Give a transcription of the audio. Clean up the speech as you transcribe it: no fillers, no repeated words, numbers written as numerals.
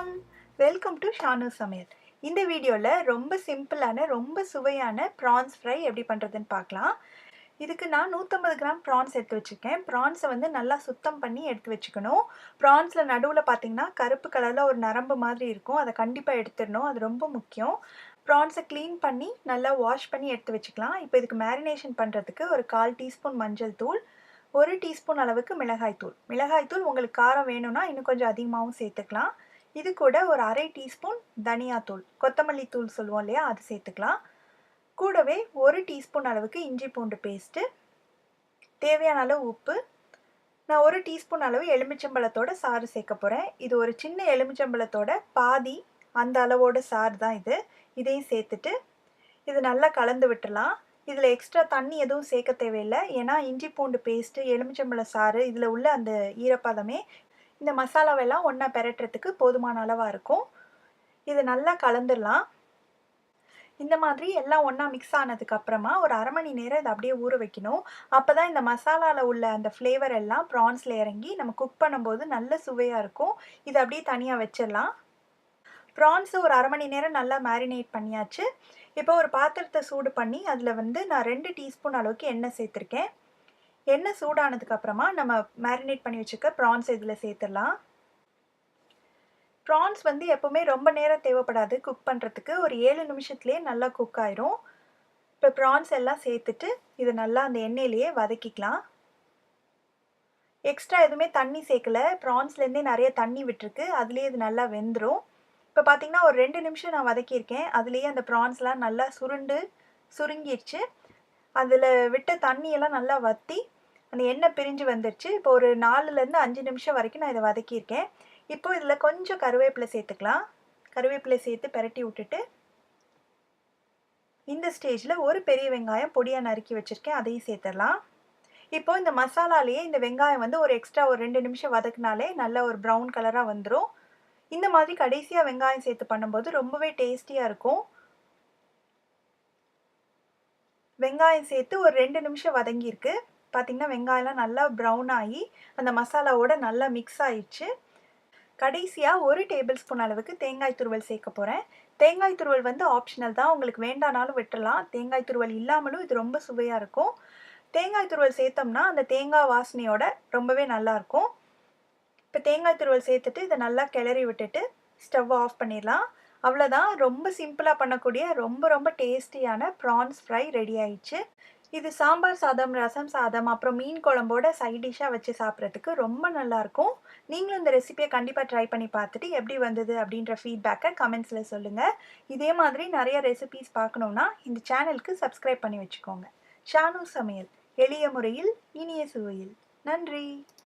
வணக்கம். Welcome to Shanu சமையல். இந்த வீடியோல ரொம்ப சிம்பிளான ரொம்ப சுவையான ப்ரான்ஸ் ஃப்ரை எப்படி பண்ணுறதுன்னு பார்க்கலாம். இதுக்கு நான் 150 கிராம் ப்ரான்ஸ் எடுத்து வச்சுருக்கேன். ப்ரான்ஸை வந்து நல்லா சுத்தம் பண்ணி எடுத்து வச்சுக்கணும். ப்ரான்ஸில் நடுவில் பார்த்தீங்கன்னா கருப்பு கலரில் ஒரு நரம்பு மாதிரி இருக்கும். அதை கண்டிப்பாக எடுத்துடணும். அது ரொம்ப முக்கியம். ப்ரான்ஸை க்ளீன் பண்ணி நல்லா வாஷ் பண்ணி எடுத்து வச்சுக்கலாம். இப்போ இதுக்கு மேரினேஷன் பண்ணுறதுக்கு ஒரு 1/4 டீஸ்பூன் மஞ்சள் தூள், 1 டீஸ்பூன் அளவுக்கு மிளகாய்த்தூள். மிளகாய்த்தூள் உங்களுக்கு காரம் வேணும்னா இன்னும் கொஞ்சம் அதிகமாகவும் சேர்த்துக்கலாம். இது கூட ஒரு 1/2 டீஸ்பூன் தனியாத்தூள், கொத்தமல்லி தூள் சொல்லுவோம் இல்லையா, அது சேர்த்துக்கலாம். கூடவே 1 டீஸ்பூன் அளவுக்கு இஞ்சி பூண்டு பேஸ்ட்டு, தேவையான அளவு உப்பு. நான் 1 டீஸ்பூன் அளவு எலுமிச்சம்பழத்தோட சாறு சேர்க்க போகிறேன். இது ஒரு சின்ன எலுமிச்சம்பழத்தோட பாதி, அந்த அளவோட சாறு தான் இது. இதையும் சேர்த்துட்டு இது நல்லா கலந்து விட்டுலாம். இதில் எக்ஸ்ட்ரா தண்ணி எதுவும் சேர்க்க தேவையில்லை. ஏன்னா இஞ்சி பூண்டு பேஸ்ட்டு, எலுமிச்சம்பழ சாறு, இதில் உள்ள அந்த ஈரப்பதமே இந்த மசாலாவெல்லாம் ஒன்றா பெரட்டுறதுக்கு போதுமான அளவாக இருக்கும். இது நல்லா கலந்துடலாம். இந்த மாதிரி எல்லாம் ஒன்றா மிக்ஸ் ஆனதுக்கு அப்புறமா ஒரு 1/2 மணி நேரம் இதை அப்படியே ஊற வைக்கணும். அப்போ தான் இந்த மசாலாவில் உள்ள அந்த ஃப்ளேவர் எல்லாம் ப்ரான்ஸில் இறங்கி நம்ம குக் பண்ணும்போது நல்ல சுவையாக இருக்கும். இதை அப்படியே தனியாக வச்சிடலாம். ப்ரான்ஸை ஒரு 1/2 மணி நேரம் நல்லா மேரினேட் பண்ணியாச்சு. இப்போ ஒரு பாத்திரத்தை சூடு பண்ணி அதில் வந்து நான் 2 டீஸ்பூன் அளவுக்கு எண்ணெய் சேர்த்துருக்கேன். எண்ணெய் சூடானதுக்கு அப்புறமா நம்ம மேரினேட் பண்ணி வச்சுக்க ப்ரான்ஸ் இதில் சேர்த்துடலாம். ப்ரான்ஸ் வந்து எப்போவுமே ரொம்ப நேரம் தேவைப்படாது குக் பண்ணுறதுக்கு. ஒரு 7 நிமிஷத்துலேயே நல்லா குக் ஆயிரும். இப்போ ப்ரான்ஸ் எல்லாம் சேர்த்துட்டு இது நல்லா அந்த எண்ணெயிலேயே வதக்கிக்கலாம். எக்ஸ்ட்ரா எதுவுமே தண்ணி சேர்க்கல. ப்ரான்ஸ்லேருந்தே நிறைய தண்ணி விட்டுருக்கு. அதுலேயே இது நல்லா வெந்துடும். இப்போ பார்த்தீங்கன்னா ஒரு 2 நிமிஷம் நான் வதக்கியிருக்கேன். அதுலேயே அந்த ப்ரான்ஸ்லாம் நல்லா சுருங்கிடுச்சு. அதில் விட்ட தண்ணியெல்லாம் நல்லா வற்றி அந்த எண்ணெய் பிரிஞ்சு வந்துடுச்சு. இப்போ ஒரு 4லேருந்து 5 நிமிஷம் வரைக்கும் நான் இதை வதக்கியிருக்கேன். இப்போ இதில் கொஞ்சம் கருவேப்பிலை சேர்த்துக்கலாம். கருவேப்பிலை சேர்த்து பெரட்டி விட்டுட்டு இந்த ஸ்டேஜில் ஒரு பெரிய வெங்காயம் பொடியாக நறுக்கி வச்சுருக்கேன், அதையும் சேர்த்துடலாம். இப்போ இந்த மசாலாலேயே இந்த வெங்காயம் வந்து ஒரு எக்ஸ்ட்ரா ஒரு 2 நிமிஷம் வதக்குனாலே நல்ல ஒரு ப்ரௌன் கலராக வந்துடும். இந்த மாதிரி கடைசியாக வெங்காயம் சேர்த்து பண்ணும்போது ரொம்பவே டேஸ்டியாக இருக்கும். வெங்காயம் சேர்த்து ஒரு 2 நிமிஷம் வதங்கியிருக்கு. பார்த்திங்கன்னா வெங்காயம்லாம் நல்லா ப்ரௌன் ஆகி அந்த மசாலாவோட நல்லா மிக்ஸ் ஆயிடுச்சு. கடைசியாக 1 டேபிள் ஸ்பூன் அளவுக்கு தேங்காய் துருவல் சேர்க்க போகிறேன். தேங்காய் துருவல் வந்து ஆப்ஷனல் தான், உங்களுக்கு வேண்டானாலும் விட்டுடலாம். தேங்காய் துருவல் இல்லாமலும் இது ரொம்ப சுவையாக இருக்கும். தேங்காய் துருவல் சேர்த்தோம்னா அந்த தேங்காய் வாசனையோட ரொம்பவே நல்லாயிருக்கும். இப்போ தேங்காய் துருவல் சேர்த்துட்டு இதை நல்லா கிளறி விட்டுட்டு ஸ்டவ் ஆஃப் பண்ணிடலாம். அவ்வளோதான். ரொம்ப சிம்பிளாக பண்ணக்கூடிய ரொம்ப டேஸ்டியான ப்ரான்ஸ் ஃப்ரை ரெடி ஆயிடுச்சு. இது சாம்பார் சாதம், ரசம் சாதம், அப்புறம் மீன் குழம்போட சைட் டிஷ்ஷாக வச்சு சாப்பிட்றதுக்கு ரொம்ப நல்லாயிருக்கும். நீங்களும் இந்த ரெசிபியை கண்டிப்பாக ட்ரை பண்ணி பார்த்துட்டு எப்படி வந்தது அப்படின்ற ஃபீட்பேக்கை கமெண்ட்ஸில் சொல்லுங்கள். இதே மாதிரி நிறைய ரெசிபீஸ் பார்க்கணுன்னா இந்த சேனலுக்கு சப்ஸ்கிரைப் பண்ணி வச்சுக்கோங்க. ஷானு சமையல், எளிய முறையில் இனிய சுவையில். நன்றி.